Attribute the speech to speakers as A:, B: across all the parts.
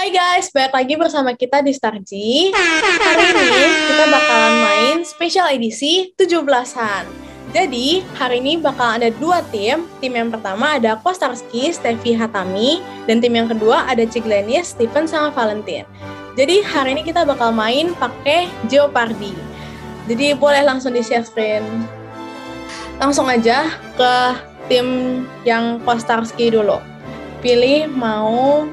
A: Hai guys, balik lagi bersama kita di Starji. Hari ini kita bakalan main special edisi 17-an. Jadi, hari ini bakal ada dua tim. Tim yang pertama ada Kostarski, Steffi Hatami, dan tim yang kedua ada Ciglenis, Steven, sama Valentin. Jadi, hari ini kita bakal main pakai Jeopardy. Jadi, boleh langsung di-share screen. Langsung aja ke tim yang Kostarski dulu. Pilih mau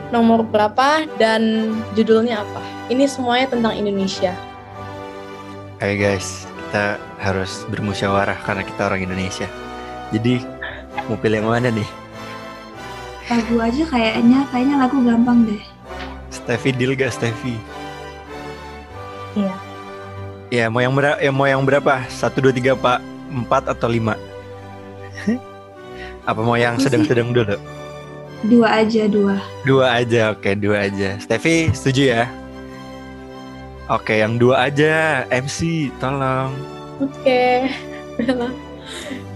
A: nomor berapa dan judulnya apa. Ini semuanya tentang Indonesia.
B: Hai guys, kita harus bermusyawarah karena kita orang Indonesia. Jadi mau pilih yang mana nih?
C: Lagu aja kayaknya lagu gampang deh.
B: Steffi deal gak Steffi?
C: Iya.
B: Ya mau yang berapa? 1, 2, 3, 4 atau 5? Apa mau yang sedang-sedang dulu?
C: Dua aja.
B: Oke, 2 aja. Steffi setuju ya? Oke, yang 2 aja. MC, tolong.
A: Oke.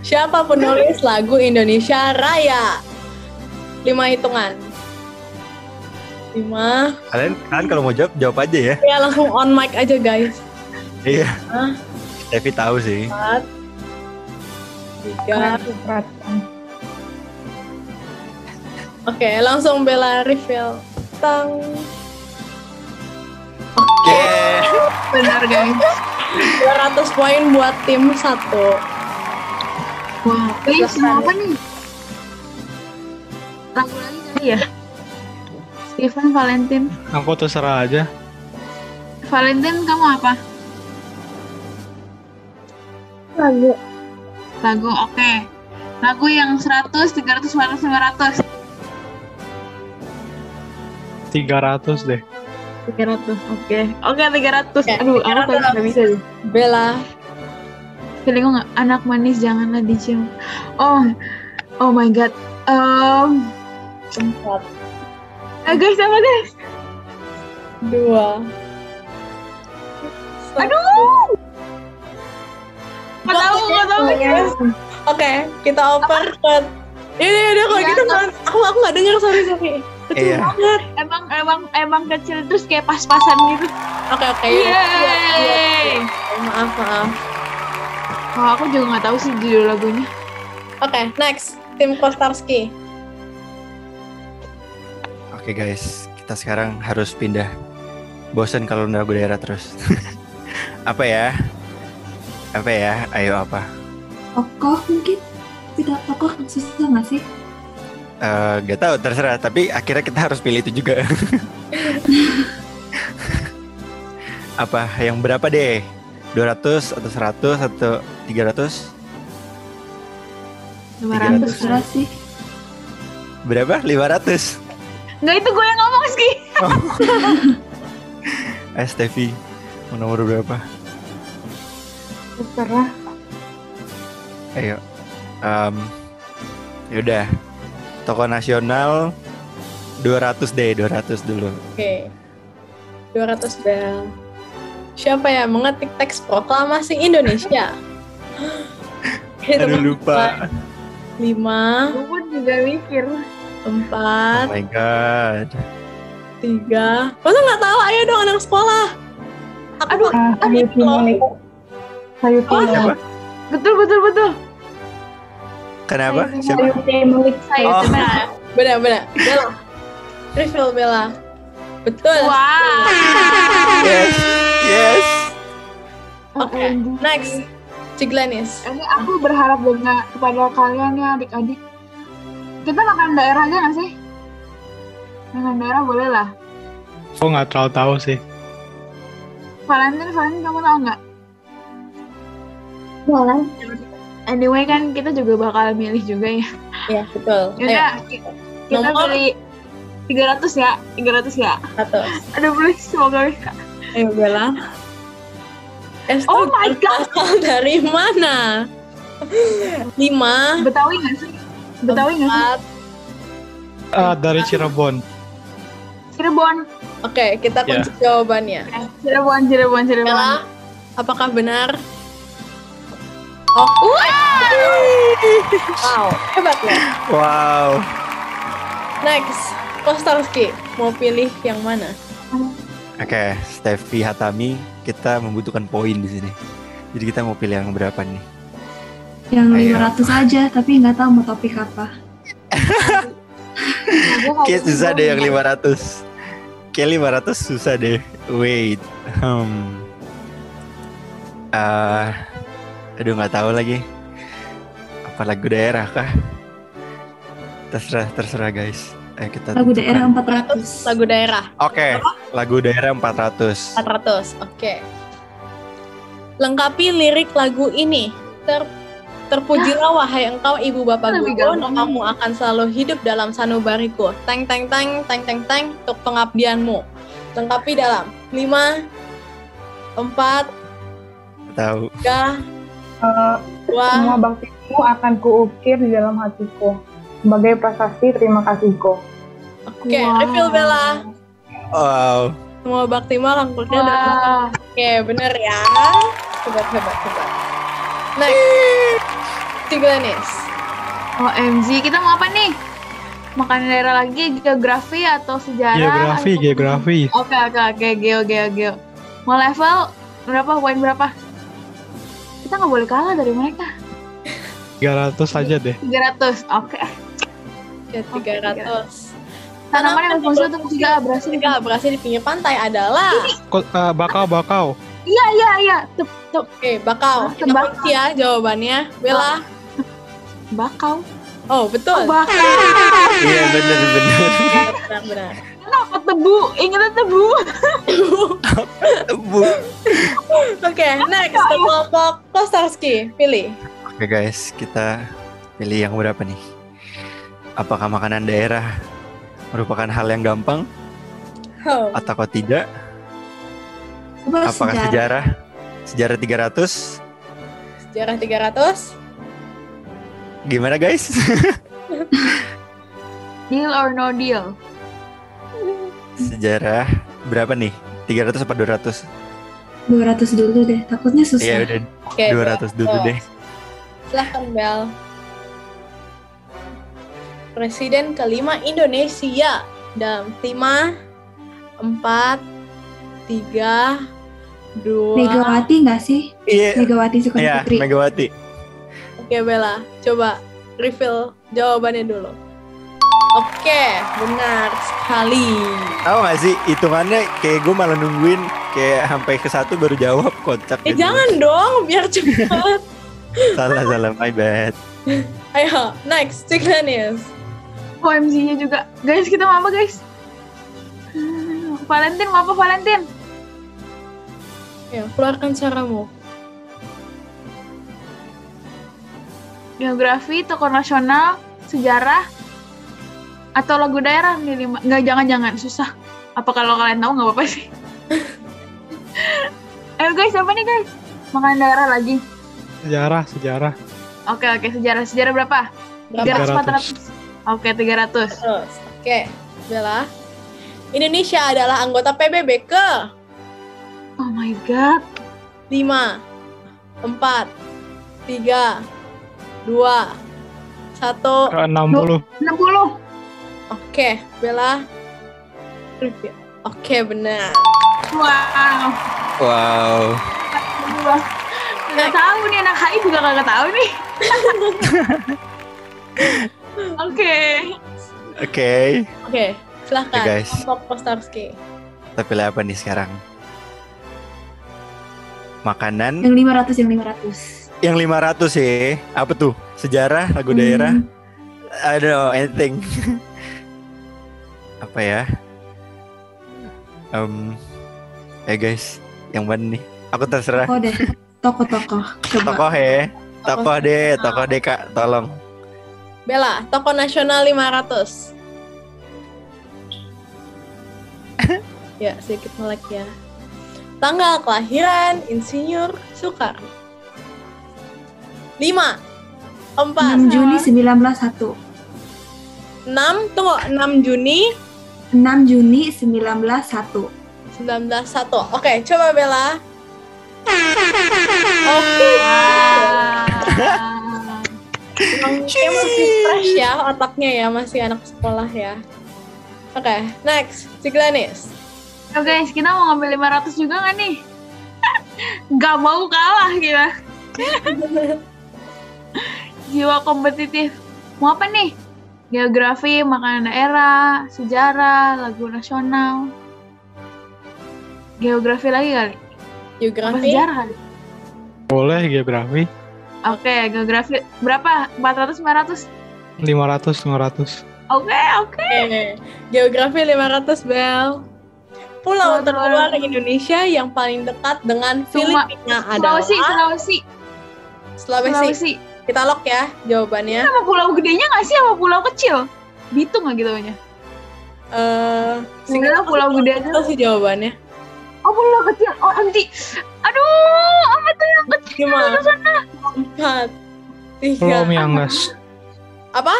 A: Siapa penulis lagu Indonesia Raya? 5 hitungan. 5.
B: Kalian kalau mau jawab aja ya.
A: Ya langsung on mic aja guys.
B: Iya. Steffi tahu sih.
A: 4, 3. Oke, langsung Bella reveal. Tang.
B: Oke.
C: Benar guys.
A: 200 poin buat tim 1.
C: Wah, semua apa nih? Lagu lagi kali ya? Steven, Valentin.
D: Aku terserah aja.
C: Valentin, kamu apa? Lagu, oke. Lagu yang 100, 300, 400, 500.
D: 300 deh.
C: 300, oke. Oke, 300.
A: Oke,
C: Aduh,
A: 300.
C: aku nggak bisa deh.
A: Bella.
C: Feeling nggak anak manis janganlah dicium. Oh my god.
A: 4,
C: Guys, apa guys?
A: 2.
C: Aduh. Nggak tahu guys.
A: Oke, kita oper ke. Ini udah kalau
C: Iya,
A: gitu aku nggak dengar, sorry. Kecil
B: Iya.
A: banget.
C: Emang kecil terus kayak pas-pasan gitu.
A: Oke.
C: Yeay.
A: Maaf.
C: Oh, aku juga nggak tahu sih judul lagunya.
A: Oke, next. Tim Kostarski.
B: Oke guys, kita sekarang harus pindah. Bosan kalau lagu daerah terus. Apa ya? Ayo apa?
C: Tokoh mungkin? Tidak tokoh susah nggak sih?
B: Gak tahu, terserah. Tapi akhirnya kita harus pilih itu juga. Apa? Yang berapa deh? 200 atau 100 atau 300?
C: 500 terserah sih.
B: Berapa? 500?
C: Nggak, itu gue yang ngomong Ski.
B: Steffi, mau nomor berapa?
C: Terserah.
B: Ayo. Yaudah. Tokoh nasional 200 deh, 200 dulu.
A: Oke. 200 bel. Siapa ya mengetik teks proklamasi Indonesia?
B: Aduh lupa.
A: 5,
C: Gue pun juga mikir.
B: Oh
A: 4,
B: my god.
A: 3. Masa nggak tahu? Ayo dong anak sekolah. Aku loh.
B: Siapa?
C: Betul.
B: Kenapa? Siapa?
C: Saya
B: Oh.
A: Benar. Bella. Reveal Bella. Betul.
C: Wow.
B: Yes.
A: Oke, next. Ciglenis.
C: Ini aku berharap dengan kepada kalian ya adik-adik. Kita makan daerah aja nggak sih? Makan daerah boleh lah.
D: Aku nggak terlalu tahu sih.
C: Valentin kamu tahu nggak? Boleh. Anyway kan kita juga bakal milih juga ya.
A: Iya, betul.
C: Yaudah, kita
A: Nomor?
C: pilih 300 ya.
A: 100.
C: Aduh please, semoga bisa.
A: Ayo Bella.
C: Oh my god.
A: Berasal dari mana? 5,
C: Betawi nggak sih?
A: 4.
D: Dari Cirebon.
C: Cirebon.
A: Oke, kita kunci jawabannya.
C: Cirebon.
A: Bella, apakah benar? Oh, wow, hebat ya.
B: Wow.
A: Next, Kostarski, mau pilih yang mana?
B: Oke, Steffi Hatami, kita membutuhkan poin di sini. Jadi kita mau pilih yang berapa nih?
E: Yang
B: Ayo.
E: 500 aja, tapi nggak tahu mau topik apa.
B: Kayak susah deh yang 500. Kayak 500 susah deh. Wait. Aduh nggak tahu lagi. Apa lagu daerah kah? Terserah guys. Ayo kita
E: Lagu
B: tentukan.
E: daerah 400.
A: Lagu daerah.
B: Oke, lagu daerah 400.
A: 400, oke. Lengkapi lirik lagu ini. Terpujilah wahai engkau ibu bapak
C: Lebih
A: guru,
C: gampang.
A: kamu akan selalu hidup dalam sanubariku. Teng teng teng teng teng teng untuk pengabdianmu. Lengkapi dalam 5, 4,
B: Tahu.
A: 3,
C: Eh,
A: 2,
C: Semua baktimu akan kuukir di dalam hatiku. Sebagai prasasti terima kasihku.
A: Oke, refill Bella.
B: Wow.
A: Semua baktimu akan kuukir dalam hatiku.
C: Wah,
A: Oke, bener ya. Hebat. Next, Tiglanis.
C: OMG, kita mau apa nih? Makanan daerah lagi, geografi atau sejarah?
D: Geografi.
C: Oke, geo. Mau level berapa, poin berapa? Kita nggak boleh kalah dari mereka.
D: 300 aja deh.
C: 300, oke.
A: Oke, 300.
C: Tanaman yang berfungsi untuk mencegah abrasi.
A: Mencegah abrasi di pinggir pantai adalah
D: Bakau.
C: Iya.
A: oke, bakau. Kita
C: Tebak.
A: kunci ya jawabannya. Bella.
C: Bakau.
A: Oh, betul.
C: Bakau.
B: Iya bener.
A: Benar.
C: Kenapa tebu? Ingatnya tebu.
B: Bu.
A: Oke, next kelompok Kostarski. Pilih.
B: Oke guys, kita pilih yang berapa nih? Apakah makanan daerah merupakan hal yang gampang
A: Oh,
B: atau tidak?
E: Coba
B: Apakah
E: sejarah.
B: sejarah 300?
A: sejarah 300.
B: Gimana guys?
C: Deal or no deal?
B: Sejarah berapa nih? 300 apa 200?
E: 200 dulu deh, takutnya susah.
B: Iya udah
A: Oke,
B: 200 dulu
A: Bel.
B: deh.
A: Silahkan Bel. Presiden kelima Indonesia dalam 5, 4, 3, 2.
E: Megawati nggak sih?
B: Iya,
E: Megawati Soekarno
B: iya
E: Putri.
B: Megawati.
A: Oke Bella, coba refill jawabannya dulu. Oke, benar sekali.
B: Tahu gak sih hitungannya kayak gue malah nungguin kayak sampai ke 1 baru jawab, kocak. gitu.
A: Jangan dong, biar cepat.
B: Salah my bad.
A: Ayo, next, Tiglanis.
C: OMG-nya juga. Guys, kita mau apa guys? Valentine, mau apa Valentine?
A: Ya, keluarkan suaramu.
C: Geografi, tokoh nasional, sejarah, atau lagu daerah nih 5. Nggak, jangan, susah. Apa kalau kalian tahu nggak apa-apa sih. Ayo guys, apa nih guys? Makanan daerah lagi.
D: Sejarah.
C: Oke, sejarah. Sejarah berapa? 300, 400. Oke, 300.
A: Terus, oke, Bella. Indonesia adalah anggota PBB ke
C: Oh my god.
A: 5, 4, 3, 2, 1.
D: Ke 60.
C: 60.
A: Oke, Bella. Review. Oke, benar.
C: Wow.
B: Wow.
C: Nggak tahu nih, anak HI juga nggak tahu nih. Oke.
B: Oke.
A: Oke, silahkan.
B: Oke, guys.
A: Kelompok Kostarski.
B: Kita pilih apa nih sekarang? Makanan
E: Yang 500.
B: yang 500 ya. Apa tuh? Sejarah, lagu daerah. I don't know anything. Apa ya? Guys, yang mana nih? Aku terserah.
E: Tokoh deh. Tokoh-tokoh. Coba.
B: Tokoh ya. Tokoh deh Kak, tolong.
A: Bella, tokoh nasional 500. Ya, sedikit melek ya. Tanggal kelahiran Insinyur Soekarno. 5, 4,
E: 6 Juni 1901.
A: 6 Juni
E: 6 Juni 1901.
A: 1901. Oke, coba Bella. Oke. Emang kayak masih fresh ya otaknya ya, masih anak sekolah ya. Oke, next. Ciglanis.
C: Oke guys, kita mau ngambil 500 juga nggak nih? Gak mau kalah kita. Jiwa kompetitif. Mau apa nih? Geografi, makanan daerah, sejarah, lagu nasional. Geografi lagi kali? Apa
A: Geografi.
C: sejarah kali?
D: Boleh geografi.
C: Oke, geografi. Berapa? 400, 500?
D: 500.
C: Oke.
A: Oke. Geografi 500, Bel. Pulau terluar Indonesia yang paling dekat dengan Filipina adalah Sulawesi. Kita lock ya jawabannya.
C: Sama pulau gedenya nggak sih sama pulau kecil? Bitung nggak gitu nya?
A: Singkat
C: pulau gede aja.
A: itu sih jawabannya.
C: Oh pulau kecil. Oh nanti. Aduh, apa tuh yang kecil?
A: 5, 4, 3.
D: Pulau Miangas.
A: Apa?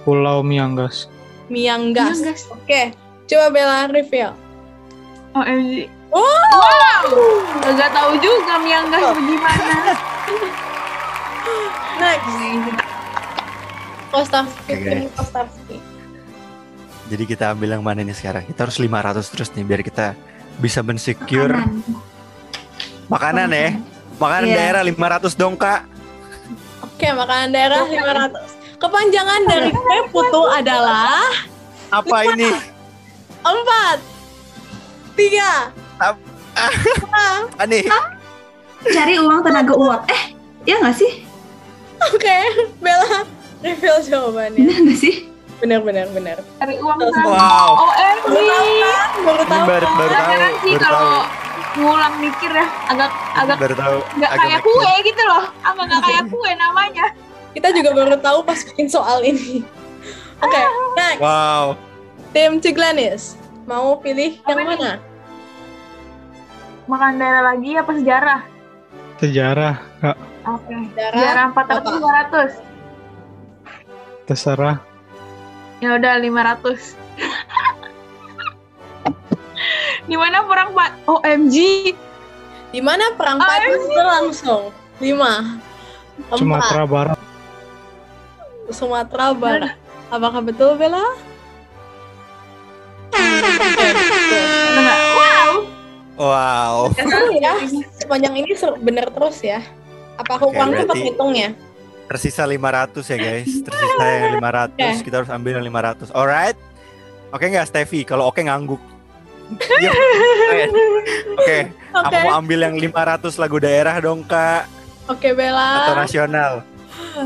D: Pulau Miangas.
A: Miangas.
C: Miangas.
A: Oke, coba Bella reveal.
C: OMG.
A: Wow.
C: Gak tahu juga Miangas gimana.
A: Next. Kostavski.
B: Oke.
A: Kostavski.
B: Jadi kita ambil yang mana nih sekarang? Kita harus 500 terus nih biar kita bisa mensecure makanan ya. Makanan
E: Iya.
B: daerah 500 dong, Kak.
A: Oke, makanan daerah 500. Kepanjangan dari kue putu adalah
B: Apa ini?
A: 4, 3,
B: Aneh.
E: Cari uang tenaga uap. Ya nggak sih?
A: Oke, Bella reveal jawabannya.
E: Bener nggak sih?
A: Benar.
C: Cari uang kan.
B: Wow.
C: OMG.
A: Baru tahu.
B: Baru
C: Kadang-kadang
B: tahu.
C: sih kalau ngulang mikir ya agak
B: Baru tahu.
C: nggak
B: Agak
C: kayak
B: mikir.
C: kue gitu loh. Agak nggak kayak kue namanya.
A: Kita juga baru tahu pas bikin soal ini. Oke, next.
B: Wow.
A: Tim Ciglanis. Mau pilih yang
C: Apa nih?
A: mana?
C: Makan daerah lagi apa sejarah?
D: Sejarah, Kak.
C: Oke.
A: Sejarah.
C: Sejarah 400 500.
D: Terserah.
C: Ya udah 500. Di mana perang OMG?
A: Di mana perang Padang berlangsung? 5, 4,
D: Sumatera Barat.
A: Sumatera Barat. Apakah betul, Bella?
C: Enggak. Wow.
B: Wow.
A: Seru ya. Sepanjang ini bener terus ya. Apa aku
B: Oke,
A: kurang tempat
B: berarti-
A: hitungnya?
B: Tersisa 500 ya guys. Tersisa yang 500.
A: Oke.
B: Kita harus ambil yang 500. Alright. Oke nggak Steffi? Kalau oke ngangguk. Yuk. Oke. Aku
A: Oke.
B: mau ambil yang 500 lagu daerah dong Kak.
A: Oke,
B: Atau
A: Bella.
B: nasional.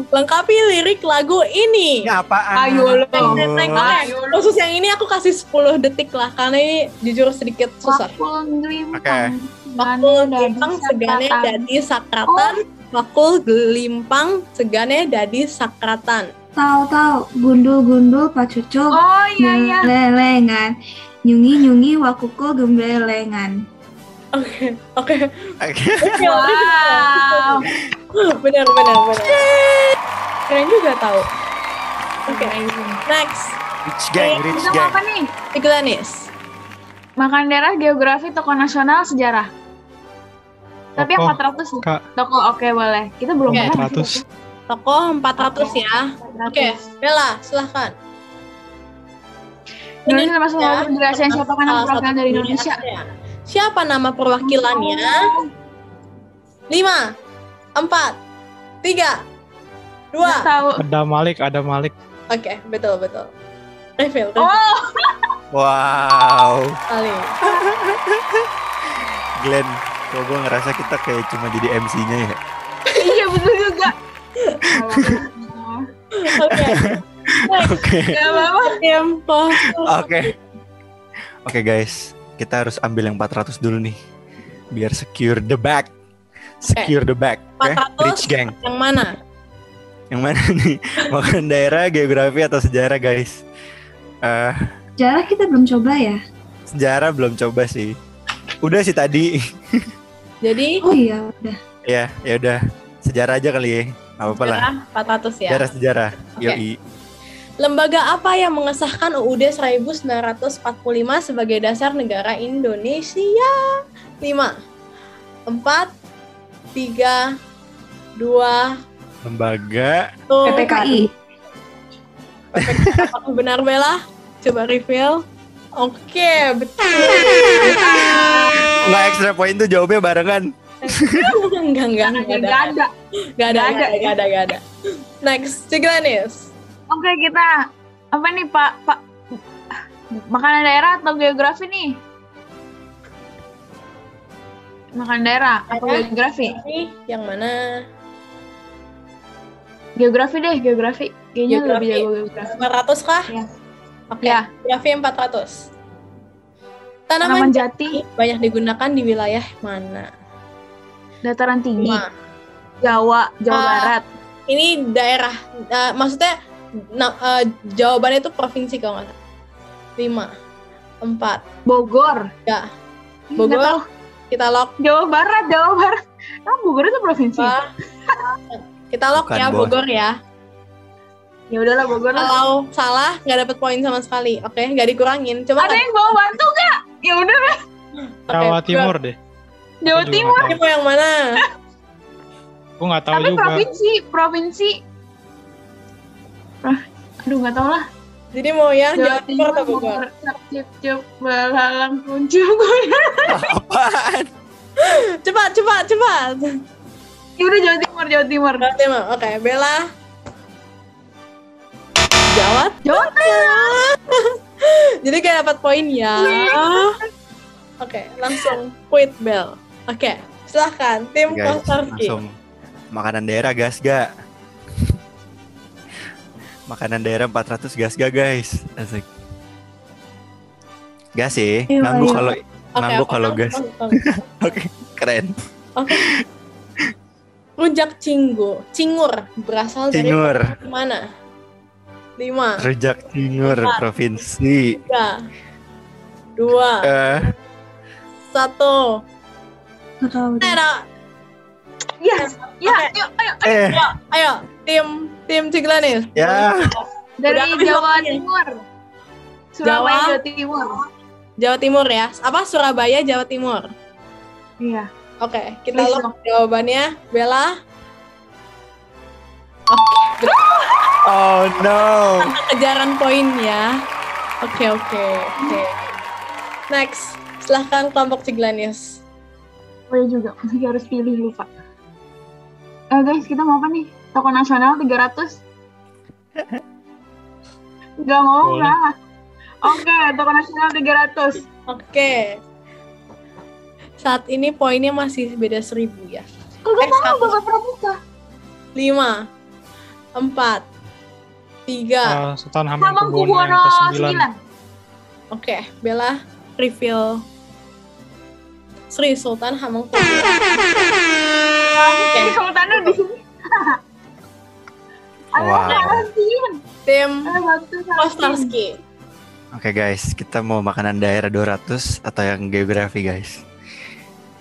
A: Lengkapi lirik lagu ini.
B: Ini apaan?
C: Ayo lo.
A: Next. Khusus yang ini aku kasih 10 detik lah karena ini jujur sedikit susah.
C: Wakul ngelimpang.
B: Oke.
A: Wakul gelimpang segane dadi sakratan. Wakul gelimpang segane dadi sakratan.
E: Tahu gundul pacucuk
C: Oh iya.
E: gemblelengan. Nyungi wakukul gemblelengan.
A: Oke.
B: Oke.
C: Wow.
A: Benar. Keren juga tahu. Oke. Next.
B: Rich gang, rich
C: Kita mau
B: gang.
C: apa nih?
A: Ciglanis.
C: Makan daerah, geografi, tokoh nasional, sejarah. Tapi yang
D: Tokoh,
C: 400 nih.
D: Kak.
C: Tokoh oke boleh. Kita belum
A: Oke.
C: pernah.
D: 400.
A: Tokoh 400 ya.
C: 400.
A: Oke, Bella, silahkan.
C: Indonesia termasuk
A: Ya,
C: negara yang siapa kan
A: salah
C: perwakilan
A: satu
C: dari
A: negara
C: Indonesia?
A: ASEAN. Siapa nama perwakilannya? 5, 4, 3, 2.
C: Nggak tahu.
D: Ada Malik.
A: Oke, betul. Reveal.
C: Oh,
B: Wow.
A: Kali.
B: Glenn, kok gue ngerasa kita kayak cuma jadi MC-nya ya.
C: iya betul juga.
A: Oke.
B: Oke.
C: Gak apa-apa.
A: Tempo.
B: Oke guys, kita harus ambil yang 400 dulu nih. Biar secure the bag. Secure the bag. Oke,
A: 400.
B: rich gang.
A: Yang mana?
B: Yang mana nih? Makanan daerah, geografi atau sejarah guys?
E: Sejarah kita belum coba ya?
B: Sejarah belum coba sih. Udah sih tadi.
A: Jadi,
E: Oh iya, udah.
B: Ya udah. Sejarah aja kali ya. Gak apa-apa lah.
A: sejarah 400 ya.
B: Sejarah.
A: Oke.
B: Yoi.
A: Lembaga apa yang mengesahkan UUD 1945 sebagai dasar negara Indonesia? 5, 4, 3, 2,
B: Lembaga.
A: tuh.
E: PPKI.
A: Apakah benar, Bella? Coba reveal. Oke, betul.
B: Nggak extra point tuh jawabnya barengan.
A: Enggak ada. Gak ada. Next, Ciglanis.
C: Oke, kita apa nih Pak? Makanan daerah atau geografi nih? Makanan daerah atau geografi?
A: Ini yang mana?
C: Geografi deh, geografi. Kayaknya lebih jago geografi.
A: 400 kah?
C: Ya.
A: Oke,
C: Ya.
A: geografi 400.
C: Tanaman
A: Tanaman
C: jati,
A: banyak digunakan di wilayah mana?
C: dataran tinggi,
A: Lima.
C: Jawa Barat.
A: Ini daerah, maksudnya jawabannya itu provinsi kalau nggak salah. 5, 4,
C: Bogor.
A: 3.
C: Nggak
A: Bogor,
C: tahu.
A: kita lock.
C: Jawa Barat. Bogor itu provinsi.
A: Wah. Kita lock
B: Bukan,
A: ya,
B: Bos.
A: Bogor ya.
C: Ya udahlah Bogor lah.
A: Kalau salah nggak dapat poin sama sekali. Oke, nggak dikurangin. Coba
C: Ada yang bawa bantu nggak? Ya udah lah.
D: Jawa Timur deh.
C: Jawa
D: Aku juga
C: Timur.
D: nggak
A: Ini mau yang mana?
D: tahu. Aku nggak tahu
C: Tapi
D: juga.
C: provinsi. Aduh nggak tahu lah.
A: Jadi mau yang Jawa Timur atau Bogor?
C: Cip belalang kunjung.
B: Apaan?
A: Cepat.
C: Ya udah Jawa Timur.
A: Jawa Timur. Oke, Bella. Jawa
C: Jawa
A: Timur. Jadi kayak dapat poin ya. Oke, langsung quit bell. Oke, silahkan tim
B: Guys,
A: Kostarski.
B: langsung makanan daerah gas gak? Makanan daerah 400 gas gak guys? Asik. Gas sih,
E: Ayo,
B: ngangguk
E: ayo.
B: kalau
A: Oke,
B: ngangguk kalau
A: langsung,
B: gas.
A: langsung.
B: Oke, keren.
A: Oke. Rujak cingur berasal dari
B: Cingur,
A: mana? 5,
B: rujak cingur
A: Empat.
B: provinsi.
A: 3, 2, 1.
E: Nggak tahu deh.
C: Yes. Ya,
A: Oke.
C: yuk.
A: Ayo, tim Ciglanis.
B: Ya,
C: Dari
A: Udah,
C: Jawa
A: habis
C: Timur. Surabaya
A: Jawa.
C: Jawa Timur.
A: Jawa Timur ya. Apa Surabaya, Jawa Timur?
C: Iya.
A: Oke, kita
C: Please,
A: lock jawabannya. Bella.
B: oh no.
A: Kejaran poin ya. Oke. Next, silahkan kelompok Ciglanis.
C: Oh ya juga, masih harus pilih lupa. Guys, kita mau apa nih? Toko nasional 300? Gak mau
D: Boleh.
C: lah. Oke, toko nasional 300.
A: Oke. Saat ini poinnya masih beda 1000 ya.
C: Kagak
A: Next,
C: mau,
A: satu.
C: Bapak Pramuka.
A: 5, 4, 3.
D: Sultan
C: Hamengkubuwono
D: Hamengkubuwono yang ke-9.
C: 9.
A: Oke, Bella reveal Sri Sultan Hamengkubuwono.
C: Oke, Sultannya di sini. Ayo,
B: Wow.
C: bantuin.
A: Tim
C: Ayo bantu saya.
A: Kostarski.
B: Oke guys, kita mau makanan daerah 200 atau yang geografi guys?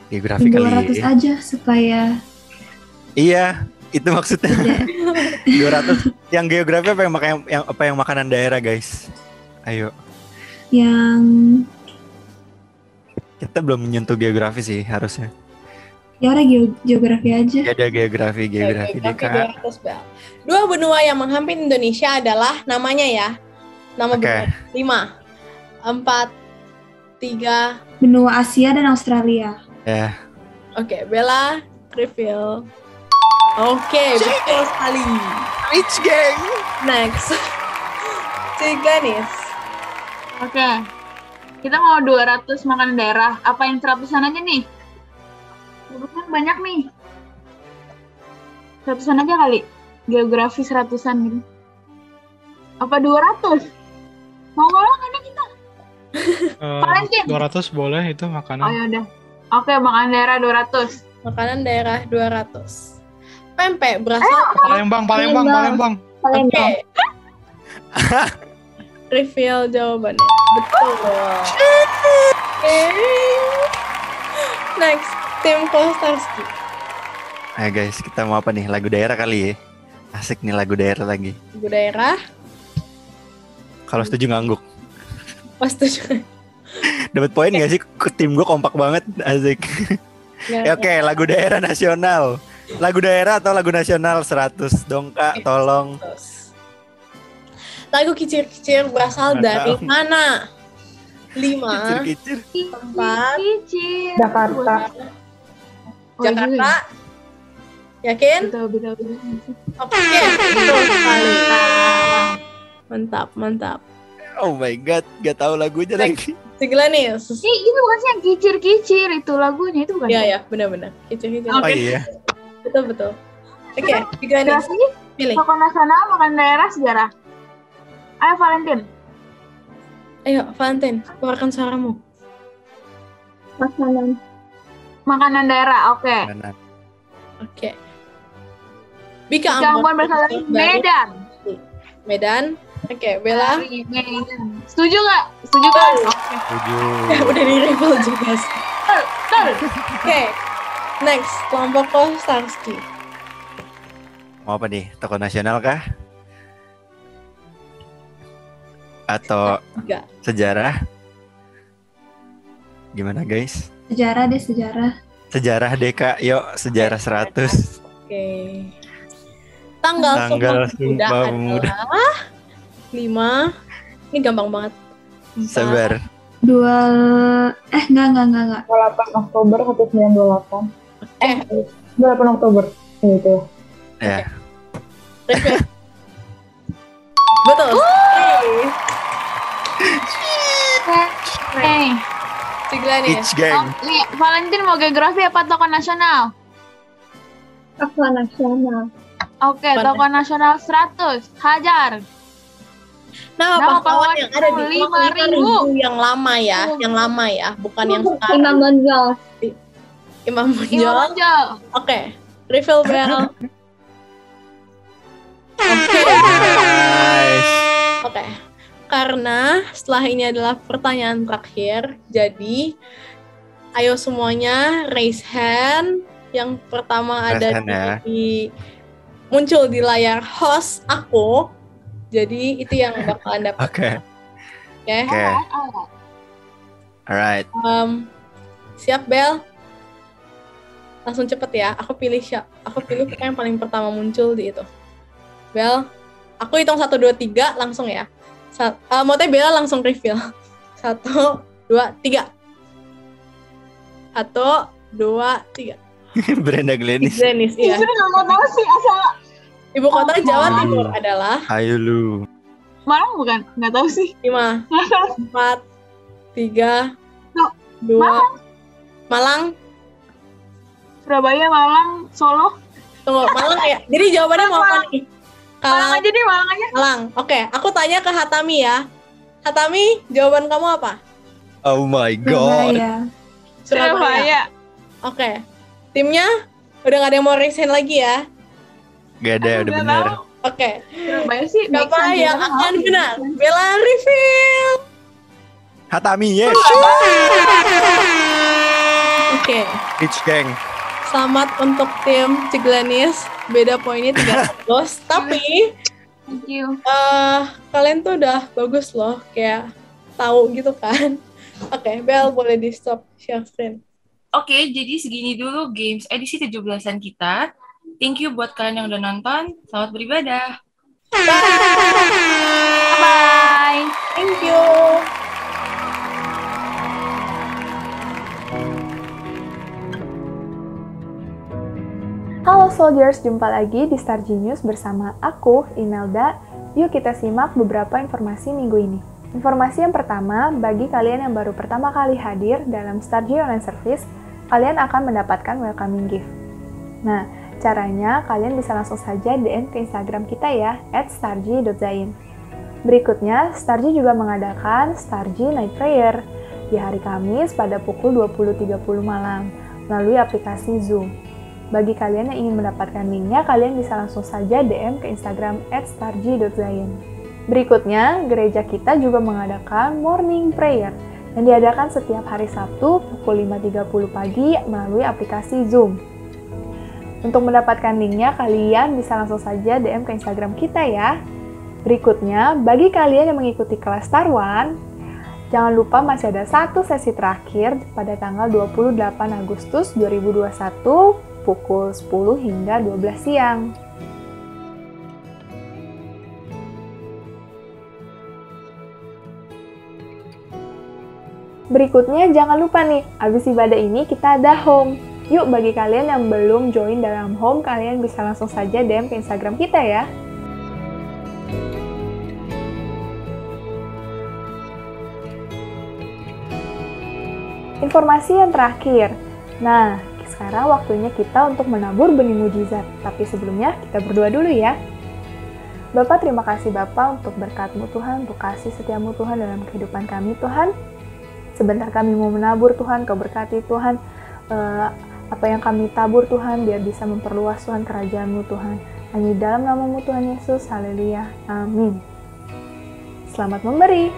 B: Geografi kali
E: 200
B: ya.
E: aja supaya
B: Iya, itu maksudnya.
E: tidak
B: 200 yang geografi apa yang makanan daerah guys? Ayo,
E: yang
B: kita belum menyentuh geografi sih harusnya.
E: ya udah geografi aja.
B: Ya ada geografi deh Kak.
A: 200 Bel. Dua benua yang menghampiri Indonesia adalah namanya ya. Nama
B: Oke.
A: benua. 5, 4, 3.
E: Benua Asia dan Australia.
B: Ya,
A: Oke, Bella reveal. Oke, betul sekali.
B: Rich gang.
A: Next. Ciglanis.
C: Oke. Kita mau 200 makanan daerah. Apa yang 100-an aja nih? 100-an banyak nih. 100-an aja kali. Geografi 100-an gitu. Apa 200? Mau ngolong kan kita? Valentine.
D: 200 boleh itu
C: Oh
D: makanan.
C: ya udah. Oke, makanan daerah 200.
A: Makanan daerah 200. Pempek berasal
D: Palembang.
A: Oke. Reveal jawabannya. Betul. Oke. Next, tim Kostarski.
B: Ayo guys, kita mau apa nih? Lagu daerah kali ya. Asik nih lagu daerah lagi.
A: Ibu daerah.
B: Kalau setuju ngangguk.
A: Pas tujuh.
B: Dapat poin gak sih? Tim gue kompak banget, asik. Ya, oke, lagu daerah nasional. Lagu daerah atau lagu nasional 100 dong Kak, tolong.
A: Lagu Kicir-Kicir berasal
B: Nggak
A: dari
B: tahu.
A: mana? 5,
B: Kicir-kicir.
A: 4,
C: Kicir.
F: Jakarta.
C: Oh, juga
A: Jakarta.
C: ya?
A: Yakin?
C: Betul.
A: Oke, betul sekali. Mantap.
B: Oh my god, gak tahu lagunya lagi.
A: Siglanis.
C: Itu bukan sih yang kicir-kicir itu lagunya itu bukan?
A: Iya, benar-benar. Kicir-kicir.
B: Oh iya.
A: Betul. Oke, Siglanis.
C: Geografi,
A: Pilih.
C: tokoh nasional, makan daerah, sejarah. Ayo Valentin.
A: Ayo, Valentin, keluarkan suaramu.
F: Makanan.
C: Makanan daerah, oke.
B: Mana?
A: Oke. Bika
C: Ambon berasal dari Medan.
A: Medan. Oke, Bella.
C: Dari Medan. Setuju nggak? Setuju kan? Oke.
B: Setuju.
A: Udah di rival juga sih.
C: Betul.
A: Oke. Next, kelompok Starsky.
B: Mau apa nih? Tokoh nasional kah? Atau
A: 3.
B: sejarah? Gimana guys?
E: Sejarah deh, sejarah.
B: Sejarah deh kak, yuk sejarah 100.
A: Oke. Tanggal
B: Tanggal
A: Sumpah
B: Sumpah
A: Pemuda
B: Pemuda.
A: adalah 5. Ini gampang banget. 4.
B: Sabar.
E: Enggak.
F: 28 Oktober 1928.
A: Oke.
F: 28 Oktober. Gitu.
B: Ya.
A: Repeat. Betul. sekali.
C: Nih,
A: Siglanis.
B: Each gang.
C: nih, Valentin mau geografi apa tokoh nasional?
F: Tokoh nasional.
C: Oke,
A: Boleh.
C: tokoh nasional 100. Hajar.
A: Nama
C: Nama
A: pahlawan yang ada di
C: 5.000
A: yang lama ya, bukan yang sekarang.
F: Imam Bonjol.
A: Imam
C: Imam
A: Bonjol.
C: Bonjol.
A: Oke, refill bell. Oke.
B: Nice.
A: Oke. Karena setelah ini adalah pertanyaan terakhir, jadi ayo semuanya raise hand. Yang pertama
B: Raise
A: ada
B: hand ya.
A: muncul di layar host aku. Jadi itu yang bakalan dapat.
B: Oke.
A: Oke.
B: Oke. Alright.
A: Siap Bel? Langsung cepet ya. Aku pilih yang paling pertama muncul di itu. Bel, aku hitung 1, 2, 3 langsung ya. Mau teh Bella langsung reveal. 1, 2, 3. 1, 2, 3.
B: Brenda Glenis.
A: Glenis, iya.
C: Justru nggak mau tahu sih asal
A: Ibu kota Jawa Timur adalah
B: Ayo lu.
C: Malang bukan? Nggak tahu sih.
A: 5, 4, 3,
C: Loh,
A: 2. Malang.
C: Surabaya, Malang, Solo.
A: Tunggu, Malang ya. Jadi jawabannya mau apa nih?
C: Malang aja deh, Malang aja.
A: Malang. Oke, aku tanya ke Hatami ya. Hatami, jawaban kamu apa?
B: Oh my god.
C: Surabaya.
A: Oke. Timnya udah gak ada yang mau resign lagi ya.
B: Gak ada, udah
C: Nggak
B: bener.
C: tahu.
A: Oke.
C: Surabaya sih. make
A: Siapa
C: sense
A: yang
C: juga.
A: akan benar? Bella reveal.
B: Hatami, yes.
A: Oke.
B: Each gang.
A: Selamat untuk tim Ciglanis. Beda poinnya 300. Tapi
C: Thank you.
A: kalian tuh udah bagus loh. Kayak tahu gitu kan. Oke, Bel boleh di stop share screen.
G: Oke, jadi segini dulu games edisi 17-an kita. Thank you buat kalian yang udah nonton. Selamat beribadah.
C: Bye.
A: Thank you.
H: Halo Soldiers, jumpa lagi di Star Genius bersama aku, Imelda. Yuk kita simak beberapa informasi minggu ini. Informasi yang pertama, bagi kalian yang baru pertama kali hadir dalam Star G Online Service, kalian akan mendapatkan welcoming gift. Nah, caranya kalian bisa langsung saja DM ke Instagram kita ya, @starg.zain. Berikutnya, Starg juga mengadakan Starg Night Prayer di hari Kamis pada pukul 20.30 malam melalui aplikasi Zoom. Bagi kalian yang ingin mendapatkan linknya, kalian bisa langsung saja DM ke Instagram @starg.zain. Berikutnya, gereja kita juga mengadakan morning prayer yang diadakan setiap hari Sabtu pukul 5.30 pagi melalui aplikasi Zoom. Untuk mendapatkan linknya, kalian bisa langsung saja DM ke Instagram kita ya. Berikutnya, bagi kalian yang mengikuti kelas Star One, jangan lupa masih ada satu sesi terakhir pada tanggal 28 Agustus 2021 pukul 10 hingga 12 siang. Berikutnya jangan lupa nih, abis ibadah ini kita ada home. Yuk bagi kalian yang belum join dalam home, kalian bisa langsung saja DM ke Instagram kita ya. Informasi yang terakhir. Nah, sekarang waktunya kita untuk menabur benih mujizat. Tapi sebelumnya kita berdoa dulu ya. Bapak, terima kasih Bapak untuk berkat-Mu Tuhan, untuk kasih setiamu Tuhan dalam kehidupan kami Tuhan. Sebentar kami mau menabur Tuhan, Kau berkati Tuhan. Apa yang kami tabur Tuhan, biar bisa memperluas Tuhan kerajaan-Mu Tuhan. Hanya dalam nama-Mu Tuhan Yesus, haleluya, amin. Selamat memberi.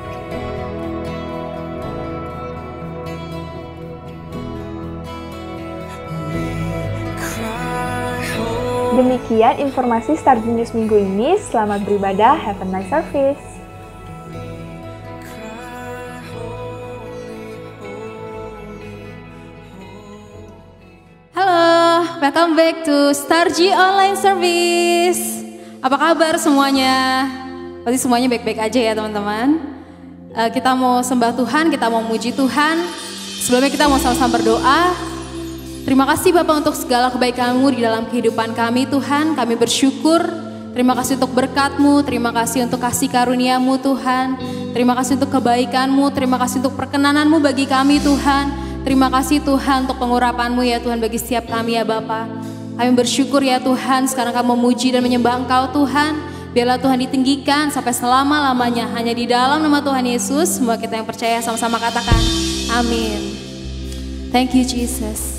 H: Demikian informasi Star Genius minggu ini. Selamat beribadah, have a nice service.
I: Halo, welcome back to Star G Online Service. Apa kabar semuanya? Pasti semuanya baik-baik aja ya teman-teman. Kita mau sembah Tuhan, kita mau muji Tuhan. Sebelumnya kita mau sama-sama berdoa. Terima kasih Bapak untuk segala kebaikan-Mu di dalam kehidupan kami Tuhan. Kami bersyukur. Terima kasih untuk berkat-Mu. Terima kasih untuk kasih karunia-Mu Tuhan. Terima kasih untuk kebaikan-Mu. Terima kasih untuk perkenanan-Mu bagi kami Tuhan. Terima kasih Tuhan untuk pengurapan-Mu ya Tuhan bagi setiap kami ya Bapak. Kami bersyukur ya Tuhan. Sekarang kami memuji dan menyembah Engkau Tuhan. Biarlah Tuhan ditinggikan sampai selama-lamanya. Hanya di dalam nama Tuhan Yesus. Semua kita yang percaya sama-sama katakan amin. Thank you Jesus.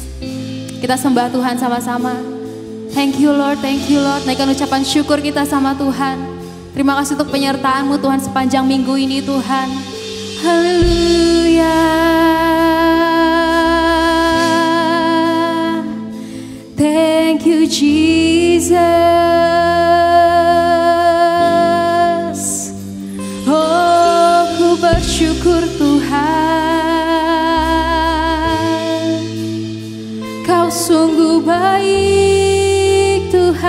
I: Kita sembah Tuhan sama-sama. Thank you Lord, thank you Lord. Naikkan ucapan syukur kita sama Tuhan. Terima kasih untuk penyertaan-Mu Tuhan sepanjang minggu ini Tuhan. Haleluya. Thank you Jesus. Oh, ku bersyukur Tuhan. Kau sungguh baik Tuhan.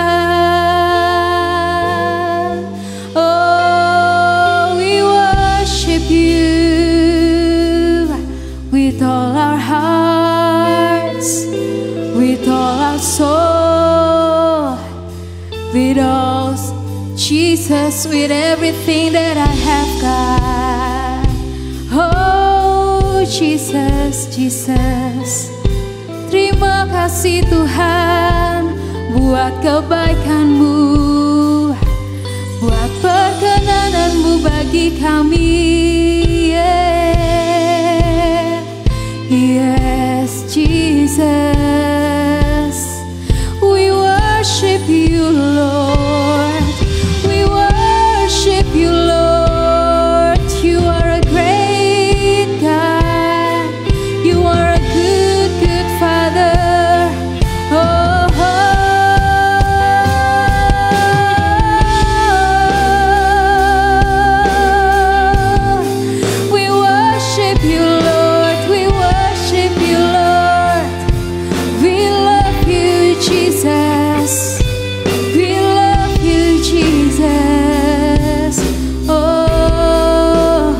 I: Oh, we worship You with all our hearts, with all our soul, with all Jesus, with everything that I have got. Oh, Jesus, Jesus. Terima kasih Tuhan buat kebaikan-Mu, buat perkenanan-Mu bagi kami. Yeah. Yes, Jesus. We worship You, Lord. We worship You, Lord. You are a great God. You are a good, good Father. Oh, we worship You, Lord. We worship You, Lord. We love You, Jesus. We love You, Jesus. Oh,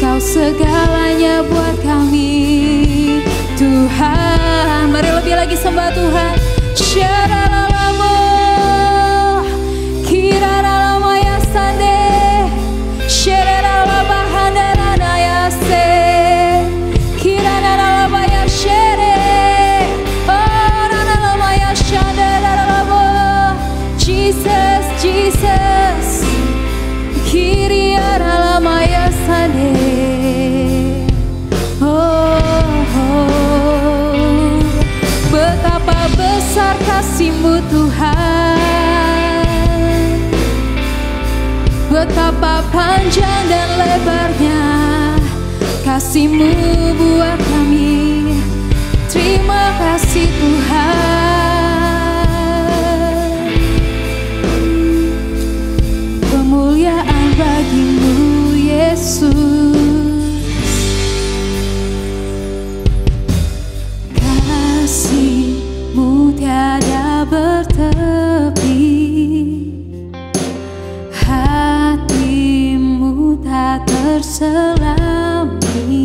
I: Kau segalanya buat kami Tuhan. Mari lebih lagi sembah Tuhan. Syaralamo, kiraralamo ya sande, syaralama handarana ya se, kiraralama ya shere, oh raralama ya shandaralamo. Jesus, Jesus, kiraralama ya sande. Betapa besar kasih-Mu Tuhan, betapa panjang dan lebarnya kasih-Mu buat kami. Terima kasih Tuhan. Kemuliaan bagi-Mu Yesus. Kasih-Mu tiada bertepi, hati-Mu tak terselami.